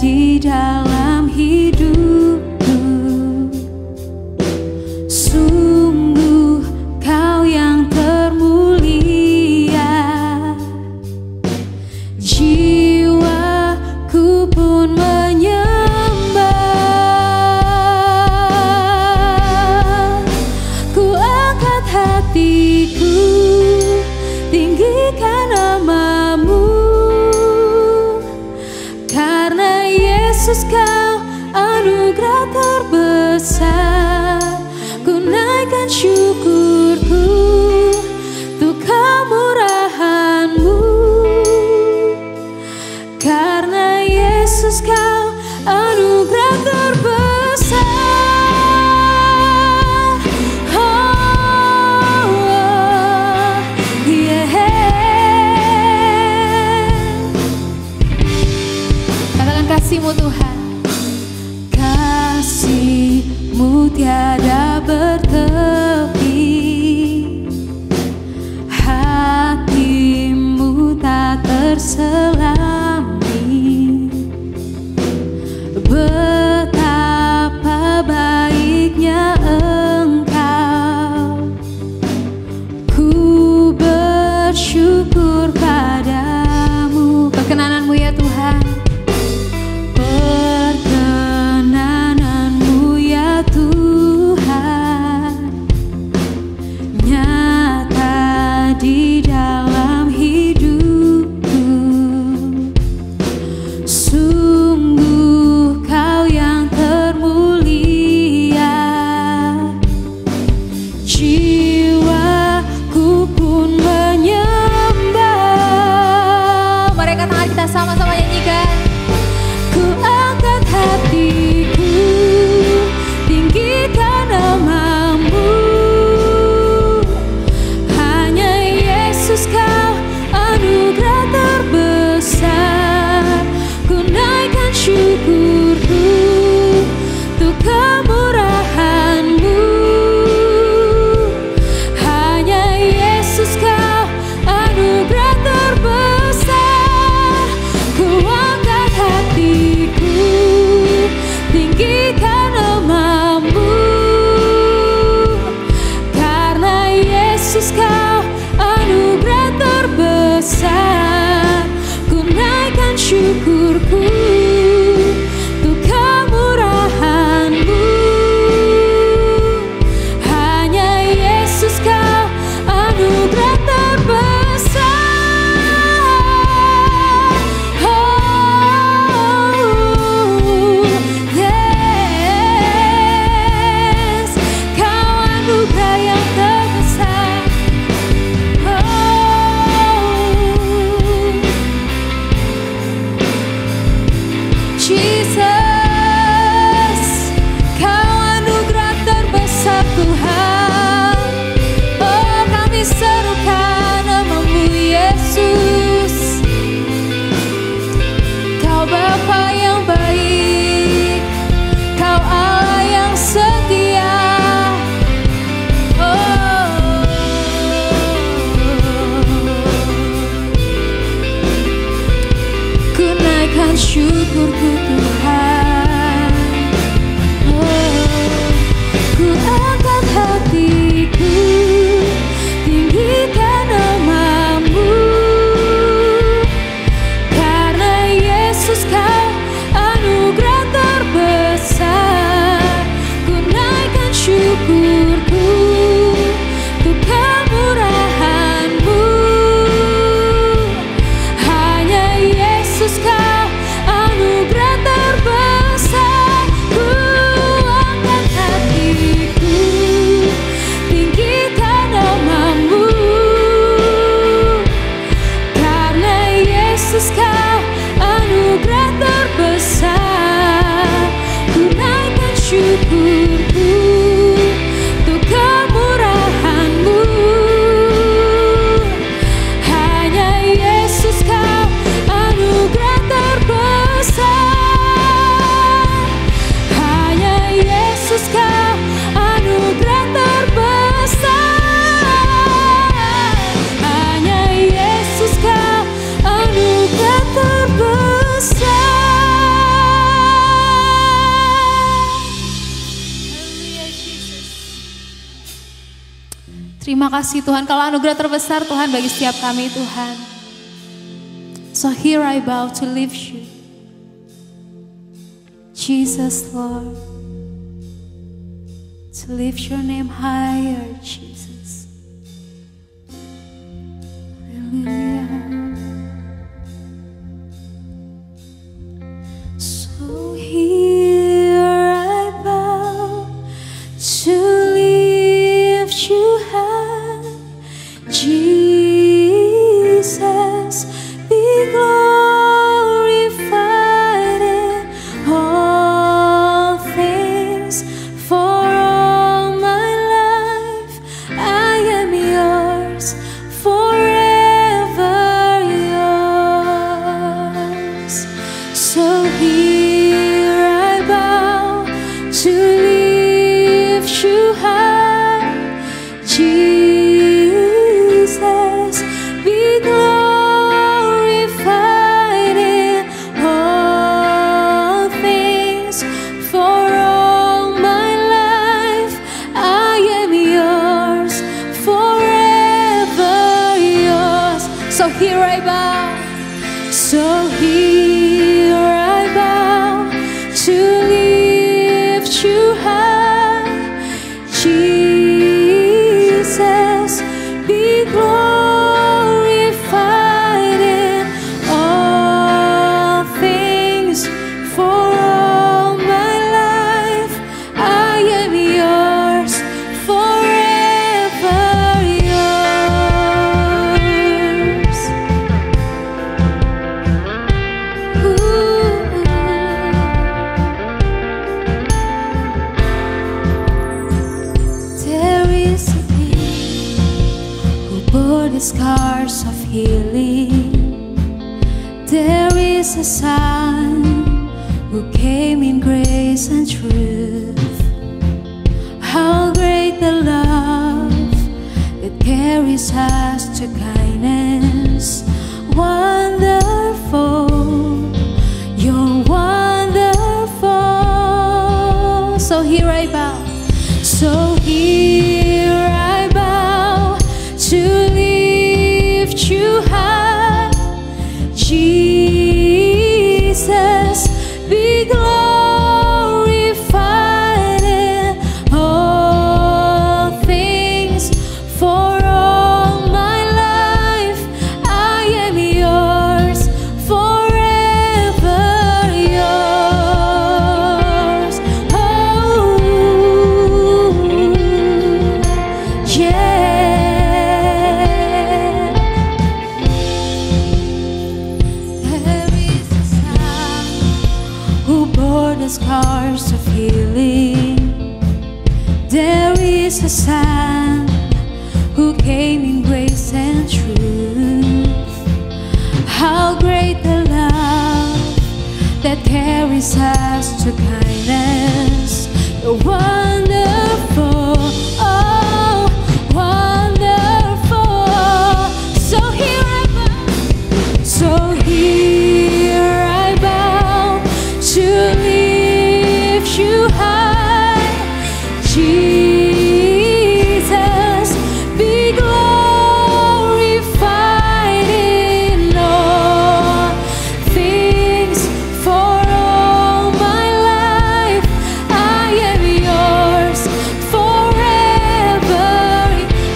I: di dalam hidupku. Sungguh Kau yang termulia, jiwaku pun menyembah. Ku angkat hatiku, tinggikan nama-Mu, karena Yesus Kau anugerah terbesar. Ku naikkan syukurku untuk kemurahan-Mu, karena Yesus Kau anugerah terbesar. Katakan kasih-Mu Tuhan. Kasih-Mu tiada bertepi, hati-Mu tak terselami. Betapa baiknya Engkau, ku bersyukur padamu. Perkenanan-Mu ya Tuhan, perkenanan-Mu ya Tuhan, nyata di dalam hidupku. Sungguh Kau yang termulia, jiwaku pun menyembah. Mari angkat tangan kita sama-sama nyanyikan. Ku angkat hatiku, tinggikan nama-Mu, hanya Yesus Kau anugerah terbesar. Ku naikkan syukurku untuk kemurahan-Mu, hanya Yesus Kau anugerah terbesar. Ku angkat hatiku, tinggikan nama-Mu, karena Yesus Kau anugerah terbesar. Ku naikkan syukurku untuk kemurahan-Mu, hanya Yesus Kau anugerah terbesar. Yes, Kau anugerah yang terbesar. Jesus, Kau anugerah terbesar Tuhan. Oh, kami serukan nama-Mu Yesus. Kau Bapa yang baik, Kau Allah yang setia. Oh, ku naikkan syukurku Tuhan. Terima kasih Tuhan, kalau anugerah terbesar Tuhan bagi setiap kami Tuhan. So here I bow to lift you, Jesus Lord, to lift your name higher, Jesus. Hallelujah. So here I bow to lift you high, Jesus, be glorified in all things. For all my life I am yours, forever yours. So here I bow to lift you high, Jesus, be glorified in all things. For all my life I am yours, forever yours. So here I bow, so here I bow to lift you high, Jesus, be glorified in all things. For all my life I am yours, forever yours. There is a King who bore the scars of healing. There is a Son who came in grace and truth. How great the love that carries us to kindness. Wonderful, you're wonderful. So here I bow, so here I bow to lift you high, Jesus, be glorified in all things. For all my life I am yours, forever yours. Oh, yeah. There is a Son who bore the scars of healing. There is a Son who came in grace and truth. How great the love that carries us to kindness. You're wonderful, oh, wonderful. So here I bow, so here I bow to lift you high, Jesus, be glorified in all things. For all my life I am yours, forever.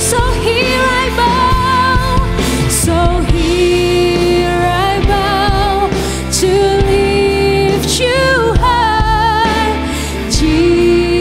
I: So here I bow, so here I bow to lift you high, Jesus.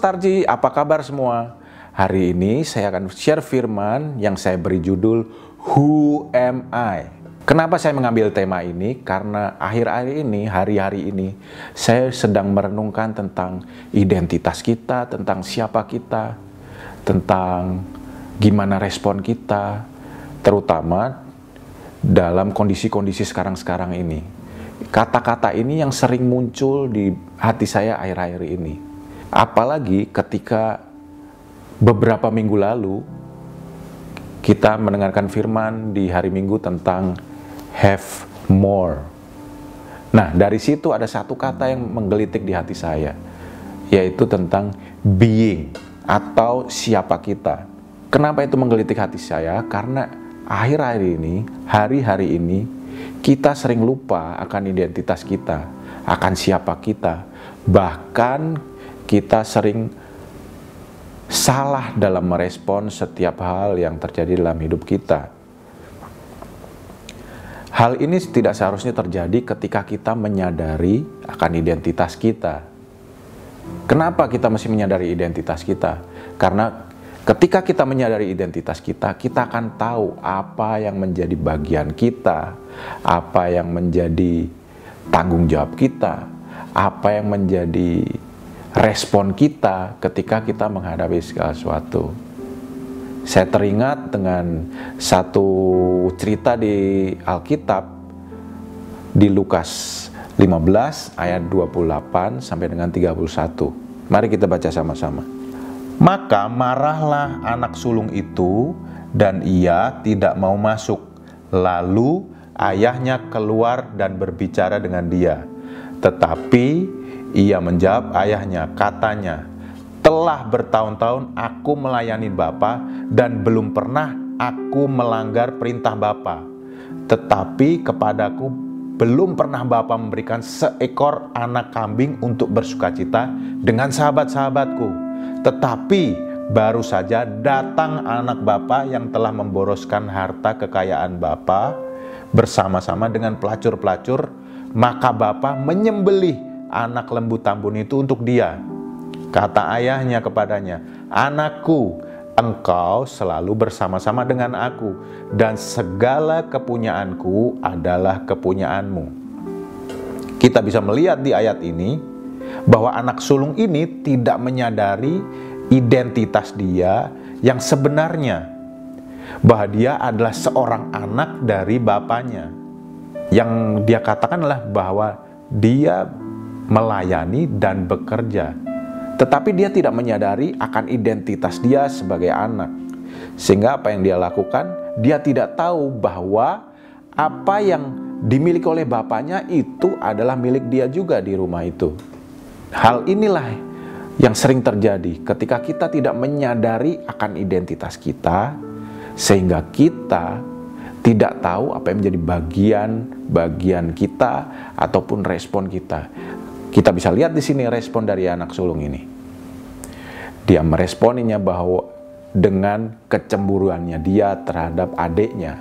J: Starji, apa kabar semua? Hari ini saya akan share firman yang saya beri judul Who Am I? Kenapa saya mengambil tema ini? Karena akhir-akhir ini, hari-hari ini, saya sedang merenungkan tentang identitas kita, tentang siapa kita, tentang gimana respon kita, terutama dalam kondisi-kondisi sekarang-sekarang ini. Kata-kata ini yang sering muncul di hati saya akhir-akhir ini. Apalagi ketika beberapa minggu lalu kita mendengarkan firman di hari Minggu tentang have more. Nah, dari situ ada satu kata yang menggelitik di hati saya, yaitu tentang being atau siapa kita. Kenapa itu menggelitik hati saya? Karena akhir-akhir ini, hari-hari ini, kita sering lupa akan identitas kita, akan siapa kita. Bahkan kita sering salah dalam merespon setiap hal yang terjadi dalam hidup kita. Hal ini tidak seharusnya terjadi ketika kita menyadari akan identitas kita. Kenapa kita mesti menyadari identitas kita? Karena ketika kita menyadari identitas kita, kita akan tahu apa yang menjadi bagian kita, apa yang menjadi tanggung jawab kita, apa yang menjadi respon kita ketika kita menghadapi segala sesuatu. Saya teringat dengan satu cerita di Alkitab di Lukas 15 ayat 28 sampai dengan 31. Mari kita baca sama-sama. Maka marahlah anak sulung itu dan ia tidak mau masuk. Lalu ayahnya keluar dan berbicara dengan dia. Tetapi ia menjawab ayahnya, katanya, telah bertahun-tahun aku melayani Bapa dan belum pernah aku melanggar perintah Bapa. Tetapi kepadaku belum pernah Bapa memberikan seekor anak kambing untuk bersukacita dengan sahabat-sahabatku. Tetapi baru saja datang anak Bapa yang telah memboroskan harta kekayaan Bapa bersama-sama dengan pelacur-pelacur, maka Bapa menyembelih anak lembu tambun itu untuk dia. Kata ayahnya kepadanya, anakku, engkau selalu bersama-sama dengan aku, dan segala kepunyaanku adalah kepunyaanmu. Kita bisa melihat di ayat ini bahwa anak sulung ini tidak menyadari identitas dia yang sebenarnya, bahwa dia adalah seorang anak dari bapaknya. Yang dia katakan adalah bahwa dia melayani dan bekerja, tetapi dia tidak menyadari akan identitas dia sebagai anak. Sehingga apa yang dia lakukan, dia tidak tahu bahwa apa yang dimiliki oleh bapaknya itu adalah milik dia juga di rumah itu. Hal inilah yang sering terjadi ketika kita tidak menyadari akan identitas kita, sehingga kita tidak tahu apa yang menjadi bagian kita ataupun respon kita. Kita bisa lihat di sini respon dari anak sulung ini. Dia meresponinya bahwa dengan kecemburuannya dia terhadap adiknya.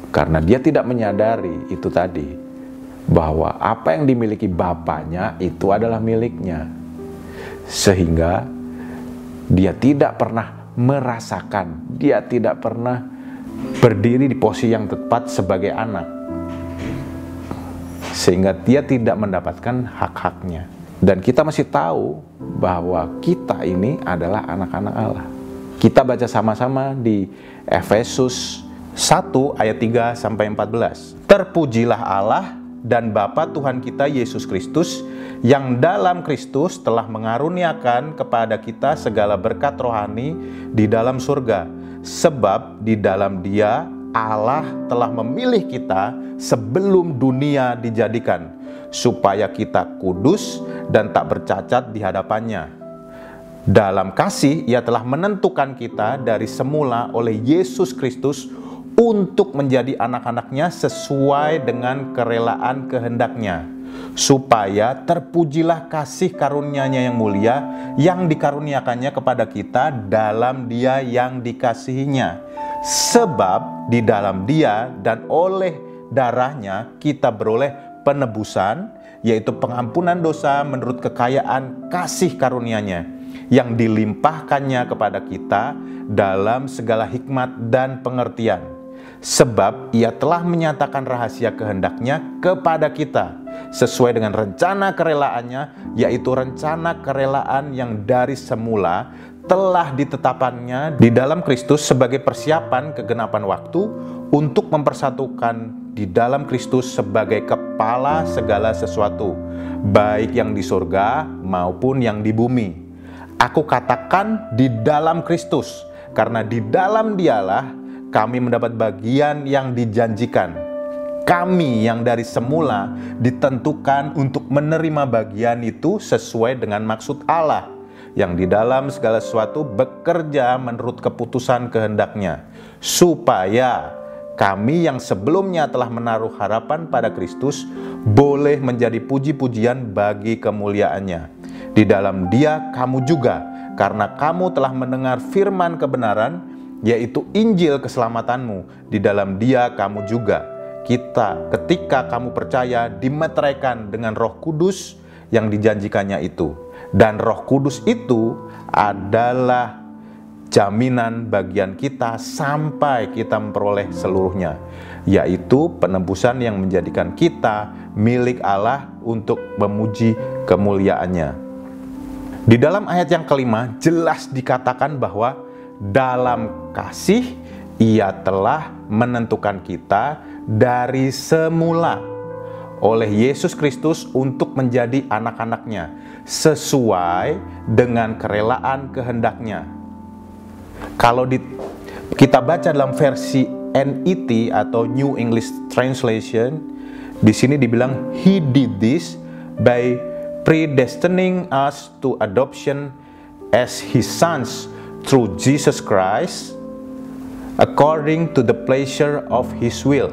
J: Karena dia tidak menyadari itu tadi, bahwa apa yang dimiliki bapaknya itu adalah miliknya. Sehingga dia tidak pernah merasakan, dia tidak pernah berdiri di posisi yang tepat sebagai anak. Sehingga dia tidak mendapatkan hak-haknya. Dan kita masih tahu bahwa kita ini adalah anak-anak Allah. Kita baca sama-sama di Efesus 1 ayat 3 sampai 14. Terpujilah Allah dan Bapa Tuhan kita Yesus Kristus, yang dalam Kristus telah mengaruniakan kepada kita segala berkat rohani di dalam surga. Sebab di dalam Dia Allah telah memilih kita sebelum dunia dijadikan, supaya kita kudus dan tak bercacat di hadapannya. Dalam kasih Ia telah menentukan kita dari semula oleh Yesus Kristus untuk menjadi anak-anaknya sesuai dengan kerelaan kehendaknya, supaya terpujilah kasih karunia-Nya yang mulia yang dikaruniakannya kepada kita dalam Dia yang dikasihinya. Sebab di dalam Dia dan oleh darahnya kita beroleh penebusan, yaitu pengampunan dosa menurut kekayaan kasih karunia-Nya yang dilimpahkannya kepada kita dalam segala hikmat dan pengertian. Sebab Ia telah menyatakan rahasia kehendak-Nya kepada kita sesuai dengan rencana kerelaannya, yaitu rencana kerelaan yang dari semula telah ditetapkannya di dalam Kristus sebagai persiapan kegenapan waktu untuk mempersatukan di dalam Kristus sebagai kepala segala sesuatu, baik yang di surga maupun yang di bumi. Aku katakan di dalam Kristus, karena di dalam Dialah kami mendapat bagian yang dijanjikan. Kami yang dari semula ditentukan untuk menerima bagian itu sesuai dengan maksud Allah, yang di dalam segala sesuatu bekerja menurut keputusan kehendak-Nya, supaya kami yang sebelumnya telah menaruh harapan pada Kristus boleh menjadi puji-pujian bagi kemuliaan-Nya. Di dalam Dia kamu juga, karena kamu telah mendengar firman kebenaran, yaitu Injil keselamatanmu. Di dalam Dia kamu juga, ketika kamu percaya, dimeteraikan dengan Roh Kudus yang dijanjikannya itu. Dan Roh Kudus itu adalah jaminan bagian kita sampai kita memperoleh seluruhnya, yaitu penebusan yang menjadikan kita milik Allah untuk memuji kemuliaan-Nya. Di dalam ayat yang kelima jelas dikatakan bahwa dalam kasih Ia telah menentukan kita dari semula oleh Yesus Kristus untuk menjadi anak-anak-Nya sesuai dengan kerelaan kehendak-Nya. Kalau kita baca dalam versi NET atau New English Translation, di sini dibilang He did this by predestining us to adoption as His sons through Jesus Christ, according to the pleasure of His will.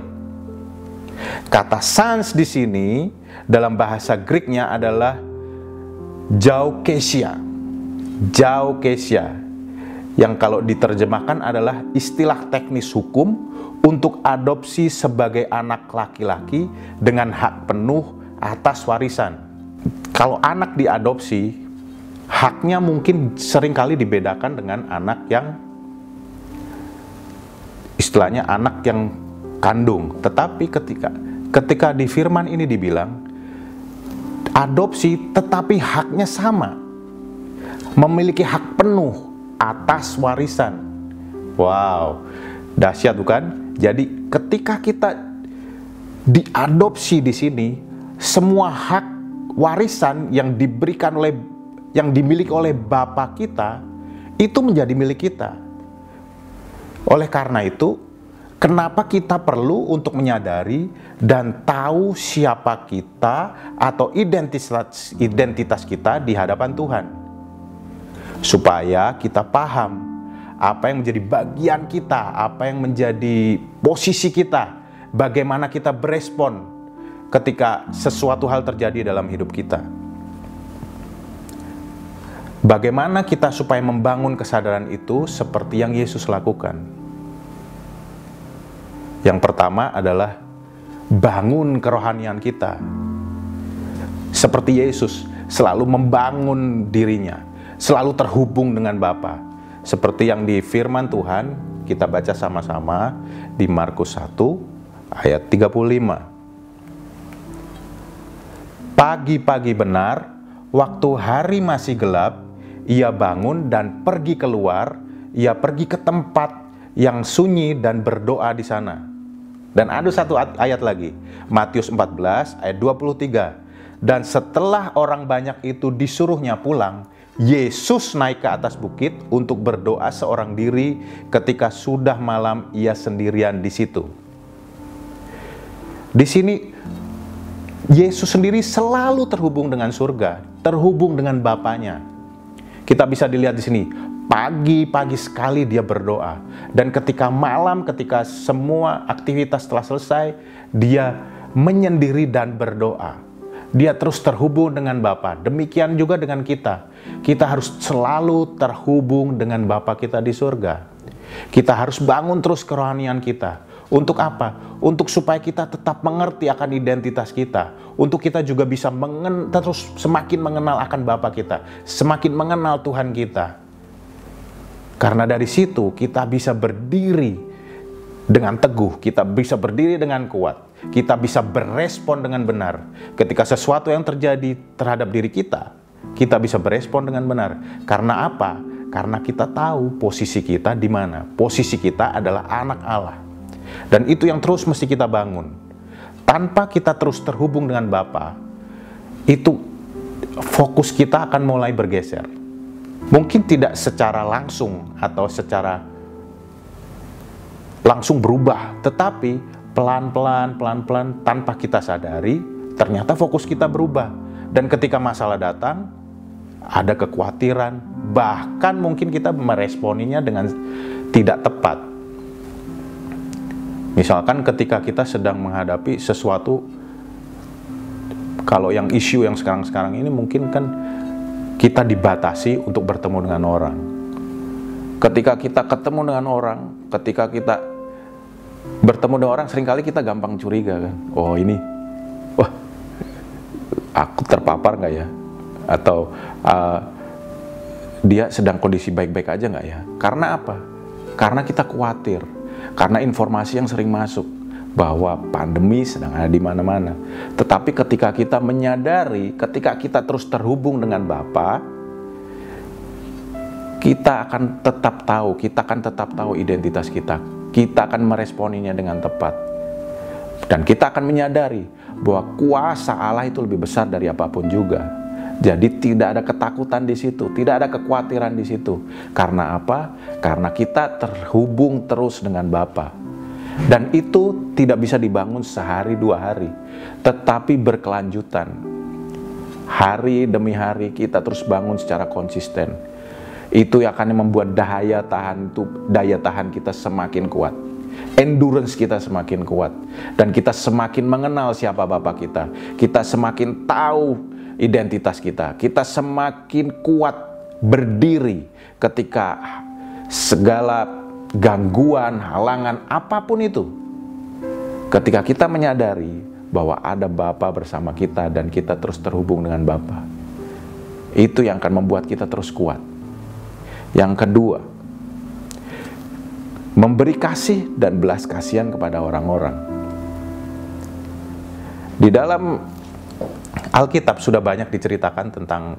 J: Kata sons di sini dalam bahasa Greek-nya adalah zookesia, yang kalau diterjemahkan adalah istilah teknis hukum untuk adopsi sebagai anak laki-laki dengan hak penuh atas warisan. Kalau anak diadopsi, haknya mungkin seringkali dibedakan dengan anak yang istilahnya anak yang kandung. Tetapi ketika di firman ini dibilang adopsi, tetapi haknya sama, memiliki hak penuh atas warisan. Wow, dahsyat bukan? Jadi ketika kita diadopsi di sini, semua hak warisan yang dimiliki oleh Bapa kita itu menjadi milik kita. Oleh karena itu, kenapa kita perlu untuk menyadari dan tahu siapa kita atau identitas kita di hadapan Tuhan, supaya kita paham apa yang menjadi bagian kita, apa yang menjadi posisi kita, bagaimana kita berespon ketika sesuatu hal terjadi dalam hidup kita. Bagaimana kita supaya membangun kesadaran itu seperti yang Yesus lakukan? Yang pertama adalah bangun kerohanian kita. Seperti Yesus selalu membangun dirinya, selalu terhubung dengan Bapa. Seperti yang di firman Tuhan, kita baca sama-sama di Markus 1 ayat 35. Pagi-pagi benar, waktu hari masih gelap, ia bangun dan pergi keluar, ia pergi ke tempat yang sunyi dan berdoa di sana. Dan ada satu ayat lagi, Matius 14 ayat 23. Dan setelah orang banyak itu disuruhnya pulang, Yesus naik ke atas bukit untuk berdoa seorang diri. Ketika sudah malam, ia sendirian di situ. Di sini Yesus sendiri selalu terhubung dengan surga, terhubung dengan Bapanya. Kita bisa dilihat di sini, pagi-pagi sekali dia berdoa. Dan ketika malam, ketika semua aktivitas telah selesai, dia menyendiri dan berdoa. Dia terus terhubung dengan Bapa. Demikian juga dengan kita. Kita harus selalu terhubung dengan Bapa kita di surga. Kita harus bangun terus kerohanian kita Untuk apa? Untuk supaya kita tetap mengerti akan identitas kita. Untuk kita juga bisa terus semakin mengenal akan Bapa kita. Semakin mengenal Tuhan kita. Karena dari situ kita bisa berdiri dengan teguh. Kita bisa berdiri dengan kuat. Kita bisa berespon dengan benar. Ketika sesuatu yang terjadi terhadap diri kita, kita bisa berespon dengan benar. Karena apa? Karena kita tahu posisi kita di mana. Posisi kita adalah anak Allah. Dan itu yang terus mesti kita bangun. Tanpa kita terus terhubung dengan Bapa, itu fokus kita akan mulai bergeser. Mungkin tidak secara langsung atau secara langsung berubah, tetapi pelan-pelan tanpa kita sadari, ternyata fokus kita berubah. Dan ketika masalah datang, ada kekhawatiran, bahkan mungkin kita meresponinya dengan tidak tepat. Misalkan ketika kita sedang menghadapi sesuatu, kalau yang isu yang sekarang-sekarang ini mungkin kan kita dibatasi untuk bertemu dengan orang. Ketika kita ketemu dengan orang, ketika kita bertemu dengan orang, seringkali kita gampang curiga kan. Oh ini, wah aku terpapar nggak ya? Atau dia sedang kondisi baik-baik aja nggak ya? Karena apa? Karena kita khawatir. Karena informasi yang sering masuk bahwa pandemi sedang ada di mana-mana. Tetapi ketika kita menyadari, ketika kita terus terhubung dengan Bapa, kita akan tetap tahu identitas kita. Kita akan meresponinya dengan tepat. Dan kita akan menyadari bahwa kuasa Allah itu lebih besar dari apapun juga. Jadi tidak ada ketakutan di situ, tidak ada kekhawatiran di situ. Karena apa? Karena kita terhubung terus dengan Bapa. Dan itu tidak bisa dibangun sehari dua hari, tetapi berkelanjutan. Hari demi hari kita terus bangun secara konsisten. Itu yang akan membuat daya tahan kita semakin kuat. Endurance kita semakin kuat. Dan kita semakin mengenal siapa Bapa kita. Kita semakin tahu identitas kita. Kita semakin kuat berdiri ketika segala gangguan, halangan, apapun itu. Ketika kita menyadari bahwa ada Bapa bersama kita dan kita terus terhubung dengan Bapa. Itu yang akan membuat kita terus kuat. Yang kedua, memberi kasih dan belas kasihan kepada orang-orang. Di dalam Alkitab sudah banyak diceritakan tentang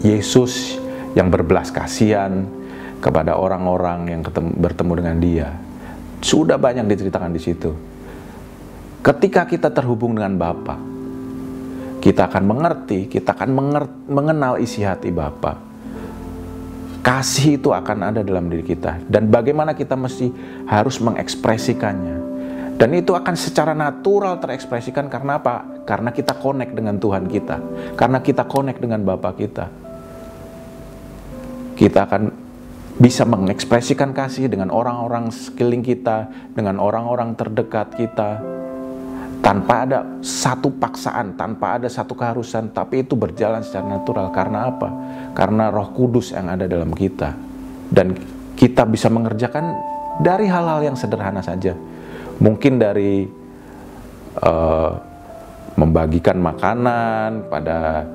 J: Yesus yang berbelas kasihan kepada orang-orang yang bertemu dengan Dia. Sudah banyak diceritakan di situ. Ketika kita terhubung dengan Bapa, kita akan mengerti, kita akan mengenal isi hati Bapa. Kasih itu akan ada dalam diri kita. Dan bagaimana kita mesti harus mengekspresikannya. Dan itu akan secara natural terekspresikan karena apa? Karena kita connect dengan Tuhan kita. Karena kita connect dengan Bapa kita. Kita akan bisa mengekspresikan kasih dengan orang-orang sekeliling kita, dengan orang-orang terdekat kita. Tanpa ada satu paksaan, tanpa ada satu keharusan, tapi itu berjalan secara natural. Karena apa? Karena Roh Kudus yang ada dalam kita. Dan kita bisa mengerjakan dari hal-hal yang sederhana saja. Mungkin dari membagikan makanan pada,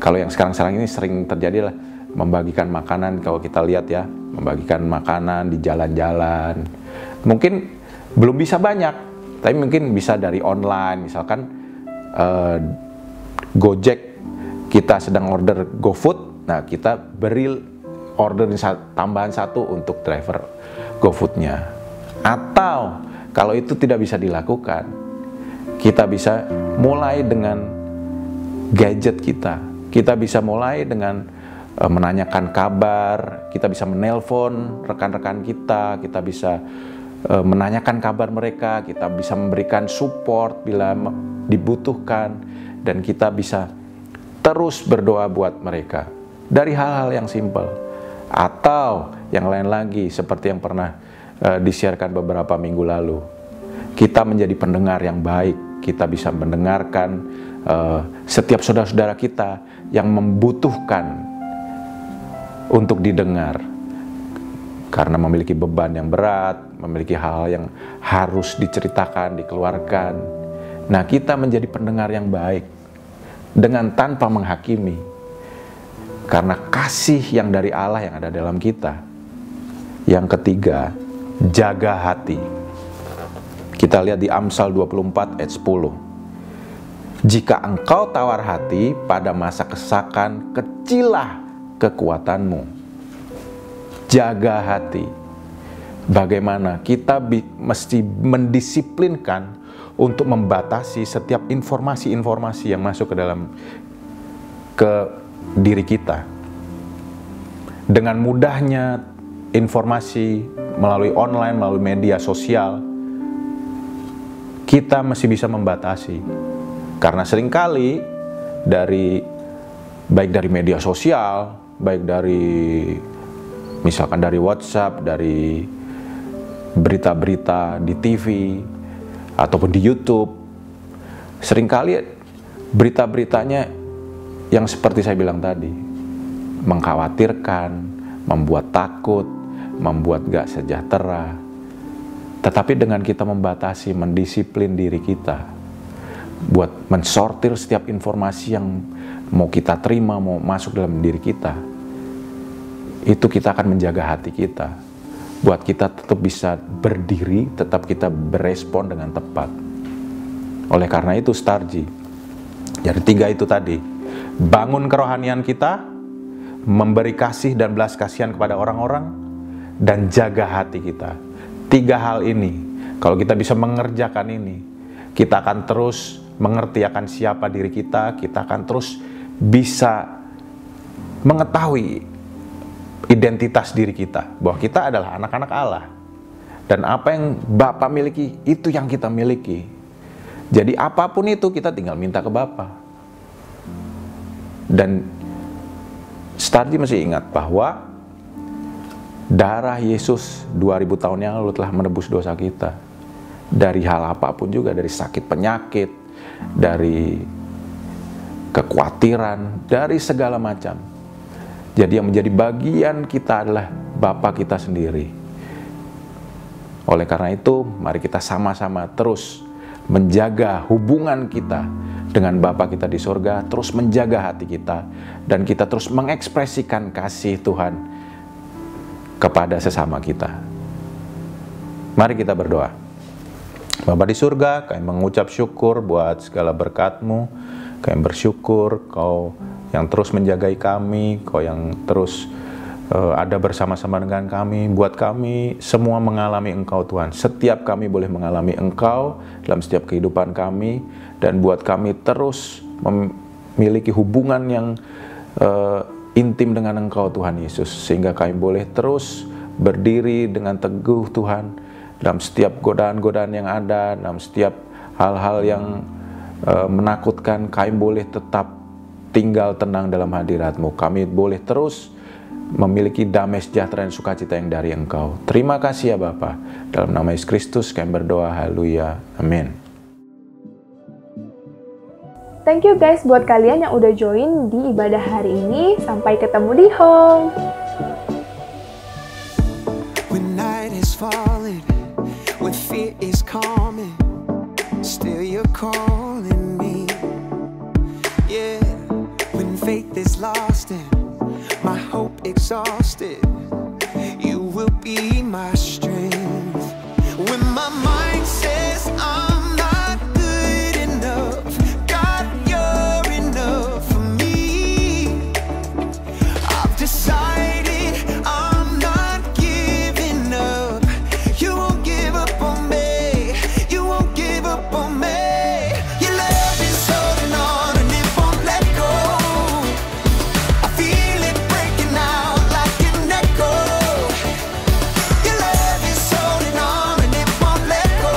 J: kalau yang sekarang-sekarang ini sering terjadi lah, membagikan makanan, kalau kita lihat ya, membagikan makanan di jalan-jalan. Mungkin belum bisa banyak, tapi mungkin bisa dari online. Misalkan Gojek, kita sedang order GoFood, nah kita beri order tambahan satu untuk driver GoFoodnya. Atau kalau itu tidak bisa dilakukan, kita bisa mulai dengan gadget kita. Kita bisa mulai dengan menanyakan kabar, kita bisa menelpon rekan-rekan kita, kita bisa menanyakan kabar mereka, kita bisa memberikan support bila dibutuhkan, dan kita bisa terus berdoa buat mereka dari hal-hal yang simpel. Atau yang lain lagi, seperti yang pernah disiarkan beberapa minggu lalu, kita menjadi pendengar yang baik. Kita bisa mendengarkan setiap saudara-saudara kita yang membutuhkan untuk didengar. Karena memiliki beban yang berat, memiliki hal yang harus diceritakan, dikeluarkan. Nah, kita menjadi pendengar yang baik dengan tanpa menghakimi. Karena kasih yang dari Allah yang ada dalam kita. Yang ketiga, jaga hati. Kita lihat di Amsal 24 ayat 10. Jika engkau tawar hati pada masa kesakan, kecillah kekuatanmu. Jaga hati. Bagaimana kita mesti mendisiplinkan untuk membatasi setiap informasi-informasi yang masuk ke diri kita. Dengan mudahnya informasi melalui online, melalui media sosial, kita masih bisa membatasi. Karena seringkali baik dari media sosial, baik dari misalkan dari WhatsApp, dari berita-berita di TV, ataupun di YouTube, seringkali berita-beritanya yang seperti saya bilang tadi, mengkhawatirkan, membuat takut, membuat gak sejahtera. Tetapi dengan kita membatasi, mendisiplin diri kita, buat mensortir setiap informasi yang mau kita terima, mau masuk dalam diri kita, itu kita akan menjaga hati kita, buat kita tetap bisa berdiri, tetap kita berespon dengan tepat. Oleh karena itu Starji, dari 3 itu tadi, bangun kerohanian kita, memberi kasih dan belas kasihan kepada orang-orang, dan jaga hati kita. 3 hal ini, kalau kita bisa mengerjakan ini, kita akan terus mengerti akan siapa diri kita, kita akan terus bisa mengetahui identitas diri kita, bahwa kita adalah anak-anak Allah, dan apa yang Bapa miliki, itu yang kita miliki. Jadi apapun itu kita tinggal minta ke Bapa. Dan Starji masih ingat bahwa darah Yesus 2000 tahun yang lalu telah menebus dosa kita. Dari hal apapun juga, dari sakit penyakit, dari kekhawatiran, dari segala macam. Jadi yang menjadi bagian kita adalah Bapa kita sendiri. Oleh karena itu, mari kita sama-sama terus menjaga hubungan kita dengan Bapa kita di surga, terus menjaga hati kita, dan kita terus mengekspresikan kasih Tuhan kepada sesama kita. Mari kita berdoa. Bapa di surga, kami mengucap syukur buat segala berkat-Mu. Kami bersyukur Kau yang terus menjagai kami, Kau yang terus ada bersama-sama dengan kami. Buat kami semua mengalami Engkau Tuhan. Setiap kami boleh mengalami Engkau dalam setiap kehidupan kami. Dan buat kami terus memiliki hubungan yang intim dengan Engkau Tuhan Yesus. Sehingga kami boleh terus berdiri dengan teguh Tuhan dalam setiap godaan-godaan yang ada, dalam setiap hal-hal yang menakutkan. Kami boleh tetap tinggal tenang dalam hadirat-Mu. Kami boleh terus memiliki damai sejahtera dan sukacita yang dari Engkau. Terima kasih ya Bapa. Dalam nama Yesus Kristus kami berdoa. Haleluya. Amin.
H: Thank you guys buat kalian yang udah join di ibadah hari ini. Sampai ketemu di home.
K: When night is falling, when fear is calming, still you're calling me. Yeah, when faith is lost and my hope exhausted, you will be my strength. When my mind says I'm not good enough, God, you're enough for me. I've decided I'm not giving up. You won't give up on me. You won't give up on me. Your love is holding on and it won't let go. I feel it breaking out like an echo. Your love is holding on and it won't let go.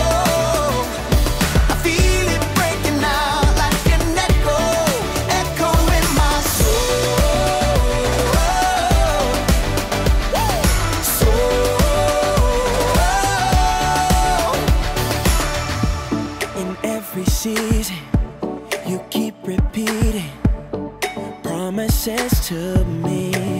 K: I feel it breaking out like an echo, echo in my soul. In every season, you keep repeating promises to me.